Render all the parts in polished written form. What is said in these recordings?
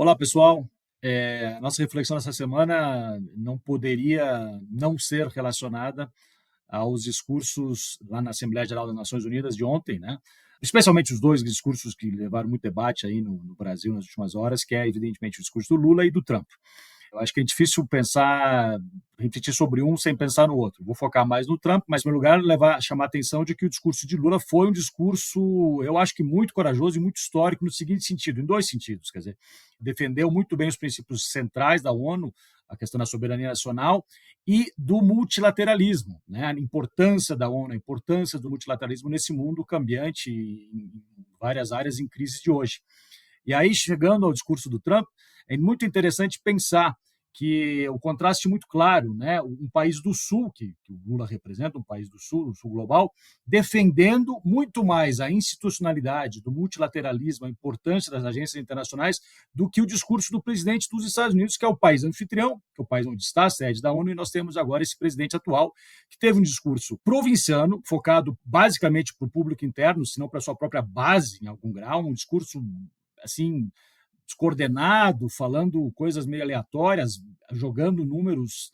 Olá, pessoal. Nossa reflexão nessa semana não poderia não ser relacionada aos discursos lá na Assembleia Geral das Nações Unidas de ontem, né? Especialmente os dois discursos que levaram muito debate aí no Brasil nas últimas horas, que é evidentemente o discurso do Lula e do Trump. Eu acho que é difícil refletir sobre um sem pensar no outro. Vou focar mais no Trump, mas, em primeiro lugar, chamar a atenção de que o discurso de Lula foi um discurso, eu acho que muito corajoso e muito histórico no seguinte sentido, em dois sentidos. Quer dizer, defendeu muito bem os princípios centrais da ONU, a questão da soberania nacional e do multilateralismo, né? A importância da ONU, a importância do multilateralismo nesse mundo cambiante em várias áreas em crise de hoje. E aí, chegando ao discurso do Trump, é muito interessante pensar que o contraste muito claro, né? Um país do Sul, que o Lula representa, um país do Sul global, defendendo muito mais a institucionalidade do multilateralismo, a importância das agências internacionais, do que o discurso do presidente dos Estados Unidos, que é o país anfitrião, que é o país onde está a sede da ONU, e nós temos agora esse presidente atual, que teve um discurso provinciano, focado basicamente para o público interno, se não para a sua própria base, em algum grau, um discurso assim descoordenado, falando coisas meio aleatórias, jogando números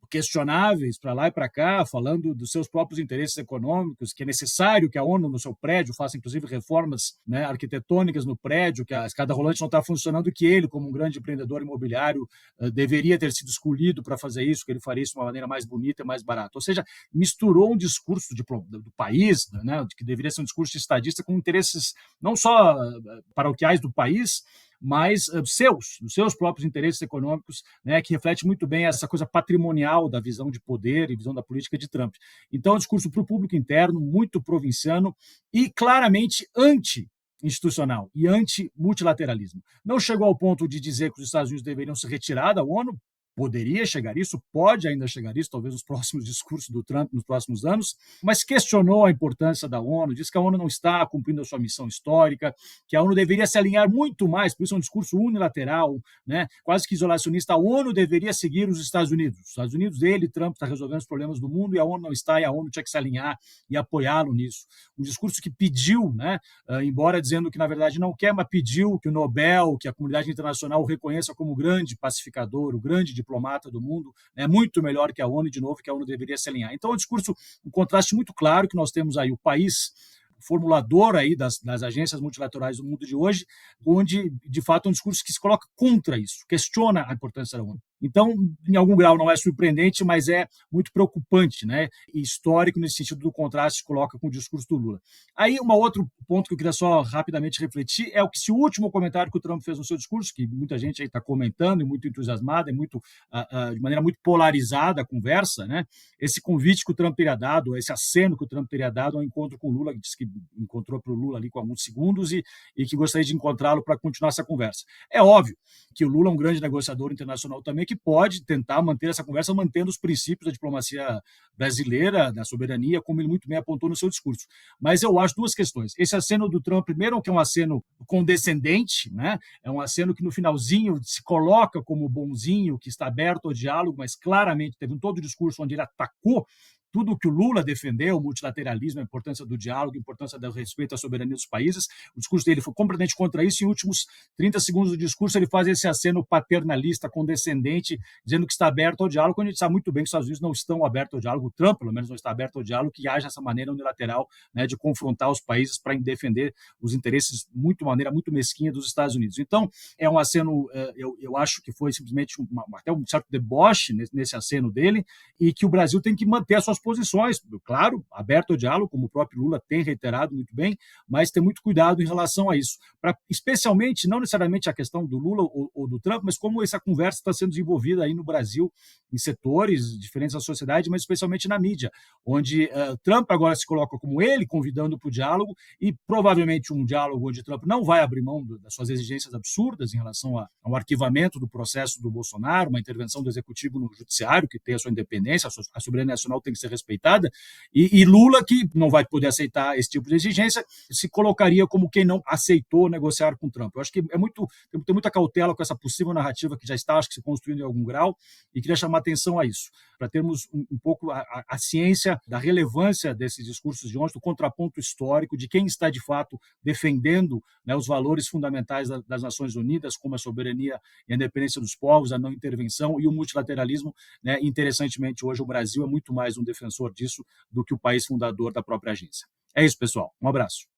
questionáveis para lá e para cá, falando dos seus próprios interesses econômicos, que é necessário que a ONU no seu prédio faça inclusive reformas, né, arquitetônicas no prédio, que a escada rolante não está funcionando, que ele, como um grande empreendedor imobiliário, deveria ter sido escolhido para fazer isso, que ele faria isso de uma maneira mais bonita e mais barata. Ou seja, misturou um discurso do país, né, que deveria ser um discurso estadista, com interesses não só paroquiais do país, mas dos seus próprios interesses econômicos, né, que reflete muito bem essa coisa patrimonial da visão de poder e visão da política de Trump. Então, é um discurso para o público interno, muito provinciano e claramente anti-institucional e anti-multilateralismo. Não chegou ao ponto de dizer que os Estados Unidos deveriam se retirar da ONU, poderia chegar isso, pode ainda chegar isso, talvez nos próximos discursos do Trump nos próximos anos, mas questionou a importância da ONU, diz que a ONU não está cumprindo a sua missão histórica, que a ONU deveria se alinhar muito mais, por isso é um discurso unilateral, né, quase que isolacionista. A ONU deveria seguir os Estados Unidos. Os Estados Unidos, Trump, está resolvendo os problemas do mundo e a ONU não está, e a ONU tinha que se alinhar e apoiá-lo nisso. Um discurso que pediu, né, embora dizendo que na verdade não quer, mas pediu que o Nobel, que a comunidade internacional o reconheça como o grande pacificador, o grande diplomata do mundo, é muito melhor que a ONU, e de novo que a ONU deveria se alinhar. Então, é um discurso, um contraste muito claro, que nós temos aí o país formulador aí das agências multilaterais do mundo de hoje, onde, de fato, é um discurso que se coloca contra isso, questiona a importância da ONU. Então, em algum grau, não é surpreendente, mas é muito preocupante, né? E histórico nesse sentido do contraste que coloca com o discurso do Lula. Aí, um outro ponto que eu queria só rapidamente refletir é o que se o último comentário que o Trump fez no seu discurso, que muita gente aí está comentando, e muito entusiasmada, de maneira muito polarizada a conversa, né? Esse convite que o Trump teria dado, esse aceno que o Trump teria dado ao encontro com o Lula, que disse que encontrou para o Lula ali com alguns segundos e que gostaria de encontrá-lo para continuar essa conversa. É óbvio que o Lula é um grande negociador internacional também, que pode tentar manter essa conversa, mantendo os princípios da diplomacia brasileira, da soberania, como ele muito bem apontou no seu discurso. Mas eu acho duas questões. Esse aceno do Trump, primeiro, que é um aceno condescendente, né? É um aceno que no finalzinho se coloca como bonzinho, que está aberto ao diálogo, mas claramente teve todo o discurso onde ele atacou tudo o que o Lula defendeu, o multilateralismo, a importância do diálogo, a importância do respeito à soberania dos países. O discurso dele foi completamente contra isso. Em últimos 30 segundos do discurso, ele faz esse aceno paternalista, condescendente, dizendo que está aberto ao diálogo, quando a gente sabe muito bem que os Estados Unidos não estão abertos ao diálogo. O Trump, pelo menos, não está aberto ao diálogo, que haja essa maneira unilateral, né, de confrontar os países para defender os interesses de maneira muito mesquinha dos Estados Unidos. Então, é um aceno, eu acho que foi simplesmente até um certo deboche nesse aceno dele, e que o Brasil tem que manter as suas posições, claro, aberto ao diálogo, como o próprio Lula tem reiterado muito bem, mas ter muito cuidado em relação a isso, especialmente, não necessariamente a questão do Lula ou do Trump, mas como essa conversa está sendo desenvolvida aí no Brasil, em setores diferentes da sociedade, mas especialmente na mídia, onde Trump agora se coloca como ele, convidando para o diálogo, e provavelmente um diálogo onde Trump não vai abrir mão das suas exigências absurdas em relação ao arquivamento do processo do Bolsonaro, uma intervenção do executivo no judiciário, que tem a sua independência, a soberania nacional tem que ser respeitada, e Lula, que não vai poder aceitar esse tipo de exigência, se colocaria como quem não aceitou negociar com Trump. Eu acho que tem muita cautela com essa possível narrativa que já está, acho que, se construindo em algum grau, e queria chamar atenção a isso, para termos um pouco a ciência da relevância desses discursos de ontem, do contraponto histórico, de quem está, de fato, defendendo, né, os valores fundamentais das Nações Unidas, como a soberania e a independência dos povos, a não intervenção e o multilateralismo, né? Interessantemente, hoje o Brasil é muito mais um defensor disso do que o país fundador da própria agência. É isso, pessoal. Um abraço.